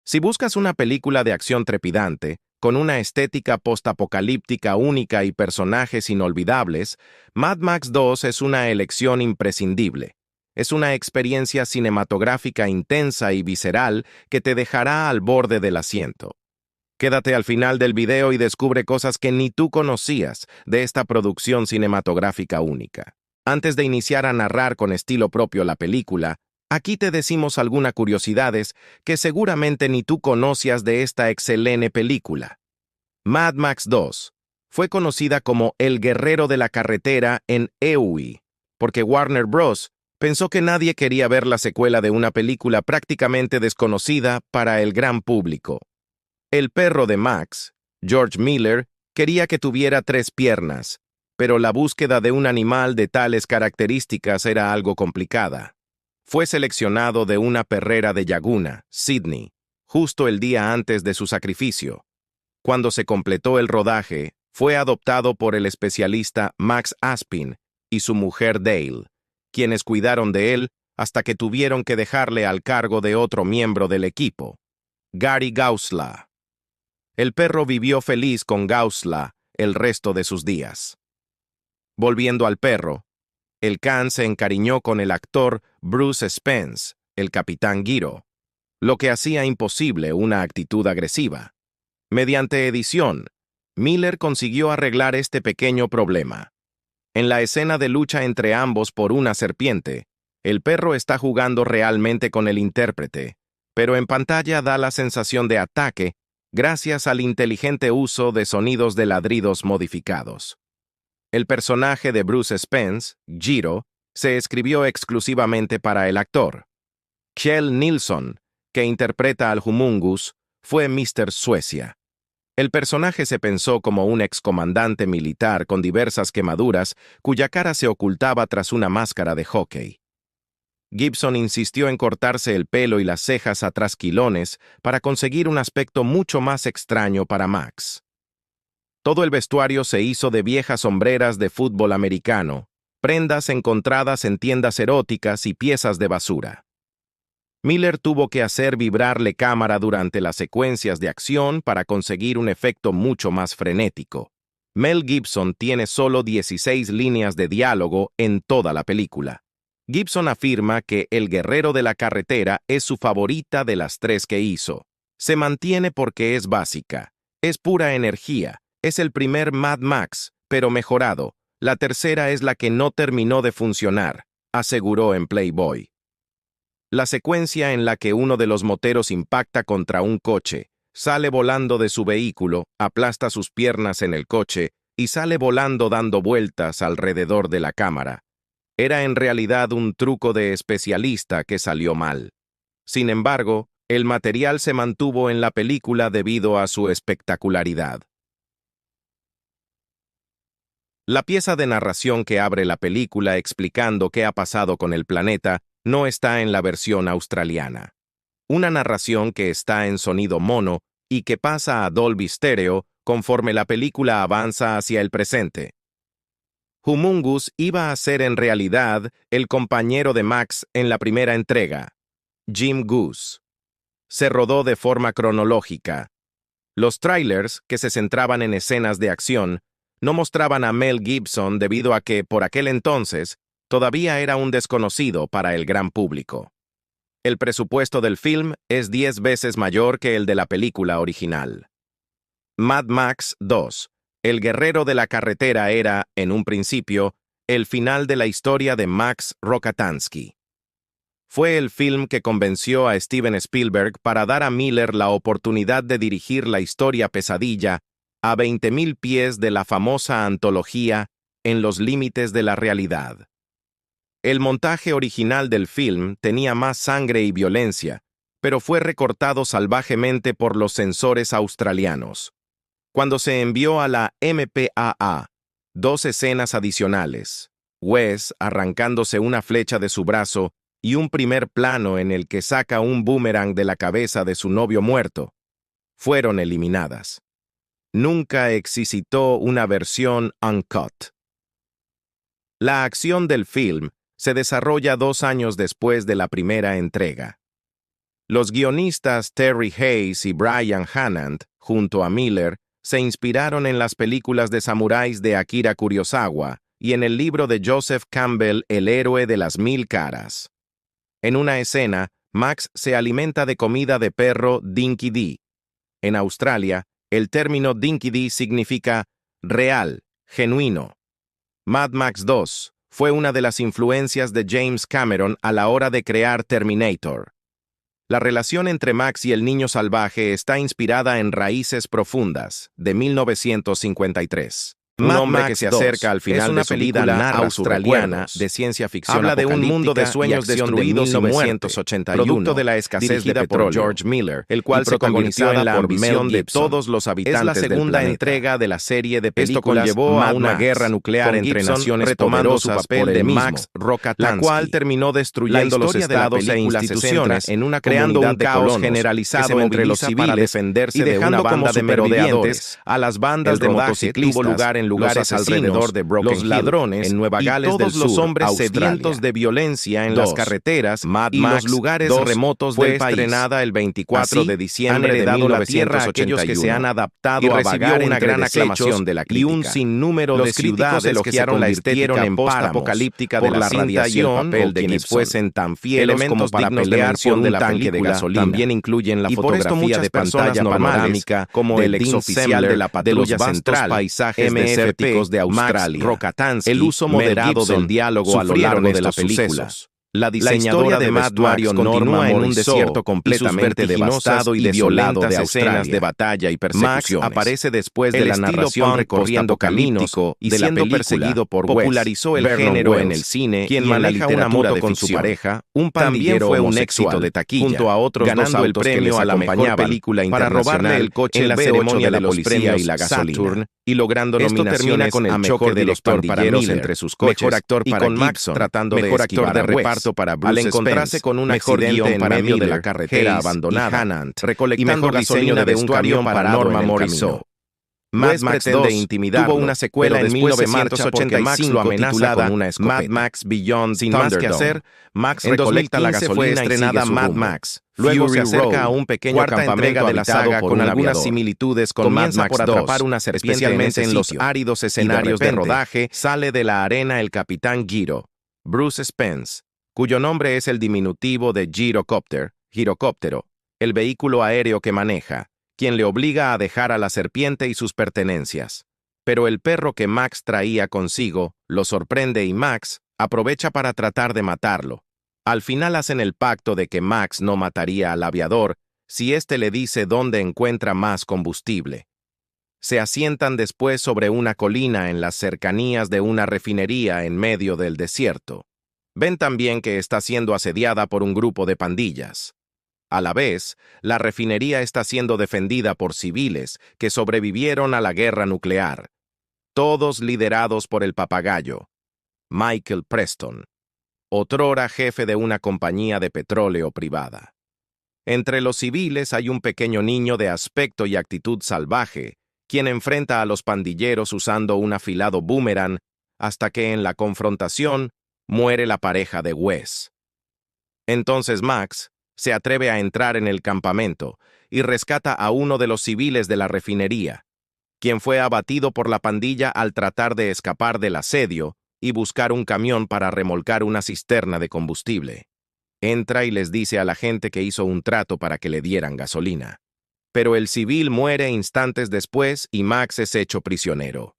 Si buscas una película de acción trepidante, con una estética postapocalíptica única y personajes inolvidables, Mad Max 2 es una elección imprescindible. Es una experiencia cinematográfica intensa y visceral que te dejará al borde del asiento. Quédate al final del video y descubre cosas que ni tú conocías de esta producción cinematográfica única. Antes de iniciar a narrar con estilo propio la película, aquí te decimos algunas curiosidades que seguramente ni tú conocías de esta excelente película. Mad Max 2 fue conocida como El Guerrero de la Carretera en EUI, porque Warner Bros. Pensó que nadie quería ver la secuela de una película prácticamente desconocida para el gran público. El perro de Max, George Miller, quería que tuviera 3 piernas, pero la búsqueda de un animal de tales características era algo complicada. Fue seleccionado de una perrera de Laguna, Sydney, justo el día antes de su sacrificio. Cuando se completó el rodaje, fue adoptado por el especialista Max Aspin y su mujer Dale, quienes cuidaron de él hasta que tuvieron que dejarle al cargo de otro miembro del equipo, Gary Gausla. El perro vivió feliz con Gausla el resto de sus días. Volviendo al perro, el can se encariñó con el actor Bruce Spence, el Capitán Giro, lo que hacía imposible una actitud agresiva. Mediante edición, Miller consiguió arreglar este pequeño problema. En la escena de lucha entre ambos por una serpiente, el perro está jugando realmente con el intérprete, pero en pantalla da la sensación de ataque gracias al inteligente uso de sonidos de ladridos modificados. El personaje de Bruce Spence, Giro, se escribió exclusivamente para el actor. Kjell Nilsson, que interpreta al Humungus, fue Mr. Suecia. El personaje se pensó como un excomandante militar con diversas quemaduras cuya cara se ocultaba tras una máscara de hockey. Gibson insistió en cortarse el pelo y las cejas a trasquilones para conseguir un aspecto mucho más extraño para Max. Todo el vestuario se hizo de viejas sombreras de fútbol americano, prendas encontradas en tiendas eróticas y piezas de basura. Miller tuvo que hacer vibrar la cámara durante las secuencias de acción para conseguir un efecto mucho más frenético. Mel Gibson tiene solo 16 líneas de diálogo en toda la película. Gibson afirma que El Guerrero de la Carretera es su favorita de las 3 que hizo. Se mantiene porque es básica, es pura energía, es el primer Mad Max, pero mejorado. La tercera es la que no terminó de funcionar, aseguró en Playboy. La secuencia en la que uno de los moteros impacta contra un coche, sale volando de su vehículo, aplasta sus piernas en el coche y sale volando dando vueltas alrededor de la cámara. Era en realidad un truco de especialista que salió mal. Sin embargo, el material se mantuvo en la película debido a su espectacularidad. La pieza de narración que abre la película explicando qué ha pasado con el planeta no está en la versión australiana. Una narración que está en sonido mono y que pasa a Dolby Stereo conforme la película avanza hacia el presente. Humungus iba a ser en realidad el compañero de Max en la primera entrega, Jim Goose. Se rodó de forma cronológica. Los trailers, que se centraban en escenas de acción, no mostraban a Mel Gibson debido a que, por aquel entonces, todavía era un desconocido para el gran público. El presupuesto del film es 10 veces mayor que el de la película original. Mad Max 2. El Guerrero de la Carretera era, en un principio, el final de la historia de Max Rokatansky. Fue el film que convenció a Steven Spielberg para dar a Miller la oportunidad de dirigir la historia pesadilla a 20.000 pies de la famosa antología En los límites de la realidad. El montaje original del film tenía más sangre y violencia, pero fue recortado salvajemente por los censores australianos. Cuando se envió a la MPAA 2 escenas adicionales, Wes arrancándose una flecha de su brazo y un primer plano en el que saca un boomerang de la cabeza de su novio muerto, fueron eliminadas. Nunca existió una versión uncut. La acción del film se desarrolla 2 años después de la primera entrega. Los guionistas Terry Hayes y Brian Hanand, junto a Miller, se inspiraron en las películas de samuráis de Akira Kurosawa y en el libro de Joseph Campbell, El héroe de las 1000 caras. En una escena, Max se alimenta de comida de perro Dinky Dee. En Australia, el término Dinky Dee significa real, genuino. Mad Max 2 fue una de las influencias de James Cameron a la hora de crear Terminator. La relación entre Max y el niño salvaje está inspirada en Raíces profundas, de 1953. Un hombre que se acerca al final de su vida australiana de ciencia ficción. Habla de un mundo de sueños destruidos y muertos, producto de la escasez de petróleo, por George Miller, el cual se convirtió en la ambición de todos los habitantes del planeta. Es la segunda entrega de la serie de películas. Esto conllevó a una guerra nuclear entre naciones retomando su papel de Max Rokatansky, la cual terminó destruyendo los estados e instituciones en una creando un caos generalizado entre los civiles y dejando como de merodeadores a las bandas de motociclistas, en lugares alrededor de Broken Hill, ladrones en Nueva Gales del Sur, los hombres sedientos de violencia en las carreteras y los lugares remotos del país. Estrenada el 24 de diciembre de 1981, aquellos que se han adaptado a vagar una gran aclamación de la crítica. Y un sinnúmero de ciudades elogiaron la estética post-apocalíptica de la radiación, el papel de quienes fuesen tan fieles como para pelear por un tanque de gasolina. También incluyen la fotografía de pantalla panorámica como el exoficial de la patrulla central, paisajes desérticos de Australia, Rokatansky, el uso moderado del diálogo a lo largo de la película. La diseñadora de Mad Max continúa en un desierto completamente devastado y desolado de escenas de batalla y persecuciones. Max aparece después de la narración recorriendo caminos y siendo perseguido por Wes. Popularizó el género en el cine, quien maneja una moto con su pareja. Un pandillero fue un éxito de taquilla, junto a otros ganando el premio a la mejor película para robarle el coche en la ceremonia de la policía y la gasolina. Y logrando nominaciones con el choque de los pandilleros entre sus coches, mejor actor para y con Max tratando de esquivar de reparto para Bruce al encontrarse con un accidente en medio de la carretera abandonada, recolectando gasolina de un camión para Norma Morrisseau. Mad Max 2 tuvo una secuela en 1985 amenazada una Mad Max Beyond. Sin más que hacer, Max recolecta la gasolina fue estrenada Mad Max. Luego se acerca a un pequeño campamento de la saga con algunas similitudes con Mad Max por atrapar una serpiente, especialmente en los áridos escenarios de rodaje. Sale de la arena el capitán Giro, Bruce Spence, cuyo nombre es el diminutivo de girocóptero, el vehículo aéreo que maneja, quien le obliga a dejar a la serpiente y sus pertenencias. Pero el perro que Max traía consigo lo sorprende y Max aprovecha para tratar de matarlo. Al final hacen el pacto de que Max no mataría al aviador si éste le dice dónde encuentra más combustible. Se asientan después sobre una colina en las cercanías de una refinería en medio del desierto. Ven también que está siendo asediada por un grupo de pandillas. A la vez, la refinería está siendo defendida por civiles que sobrevivieron a la guerra nuclear, todos liderados por el papagayo, Michael Preston, otrora jefe de una compañía de petróleo privada. Entre los civiles hay un pequeño niño de aspecto y actitud salvaje, quien enfrenta a los pandilleros usando un afilado boomerang, hasta que en la confrontación muere la pareja de Wes. Entonces Max se atreve a entrar en el campamento y rescata a uno de los civiles de la refinería, quien fue abatido por la pandilla al tratar de escapar del asedio y buscar un camión para remolcar una cisterna de combustible. Entra y les dice a la gente que hizo un trato para que le dieran gasolina. Pero el civil muere instantes después y Max es hecho prisionero.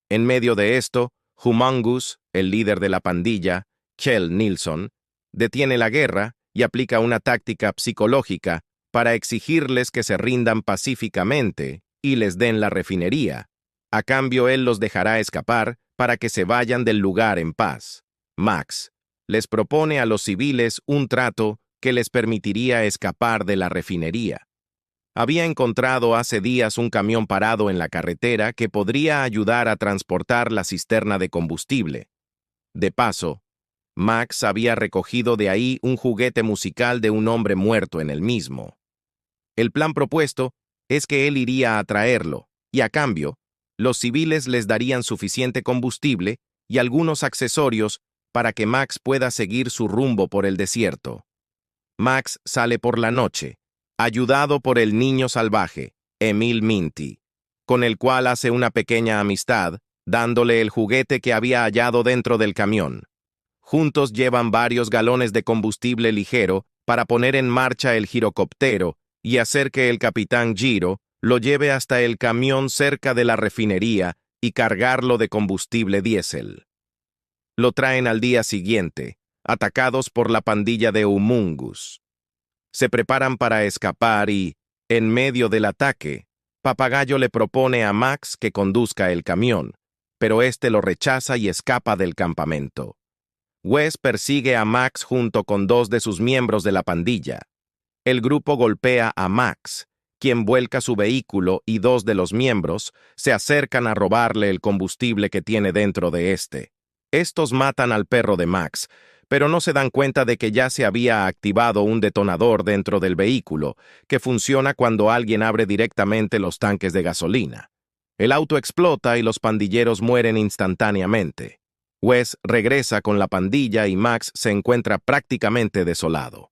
En medio de esto, Humongous, el líder de la pandilla, Kjell Nilsson, detiene la guerra y aplica una táctica psicológica para exigirles que se rindan pacíficamente y les den la refinería. A cambio, él los dejará escapar para que se vayan del lugar en paz. Max les propone a los civiles un trato que les permitiría escapar de la refinería. Había encontrado hace días un camión parado en la carretera que podría ayudar a transportar la cisterna de combustible. De paso, Max había recogido de ahí un juguete musical de un hombre muerto en el mismo. El plan propuesto es que él iría a traerlo, y a cambio, los civiles les darían suficiente combustible y algunos accesorios para que Max pueda seguir su rumbo por el desierto. Max sale por la noche, ayudado por el niño salvaje, Emil Minty, con el cual hace una pequeña amistad, dándole el juguete que había hallado dentro del camión. Juntos llevan varios galones de combustible ligero para poner en marcha el girocóptero y hacer que el capitán Giro lo lleve hasta el camión cerca de la refinería y cargarlo de combustible diésel. Lo traen al día siguiente, atacados por la pandilla de Humungus. Se preparan para escapar y, en medio del ataque, Papagayo le propone a Max que conduzca el camión, pero este lo rechaza y escapa del campamento. Wes persigue a Max junto con dos de sus miembros de la pandilla. El grupo golpea a Max, quien vuelca su vehículo y dos de los miembros se acercan a robarle el combustible que tiene dentro de este. Estos matan al perro de Max, pero no se dan cuenta de que ya se había activado un detonador dentro del vehículo, que funciona cuando alguien abre directamente los tanques de gasolina. El auto explota y los pandilleros mueren instantáneamente. Wes regresa con la pandilla y Max se encuentra prácticamente desolado.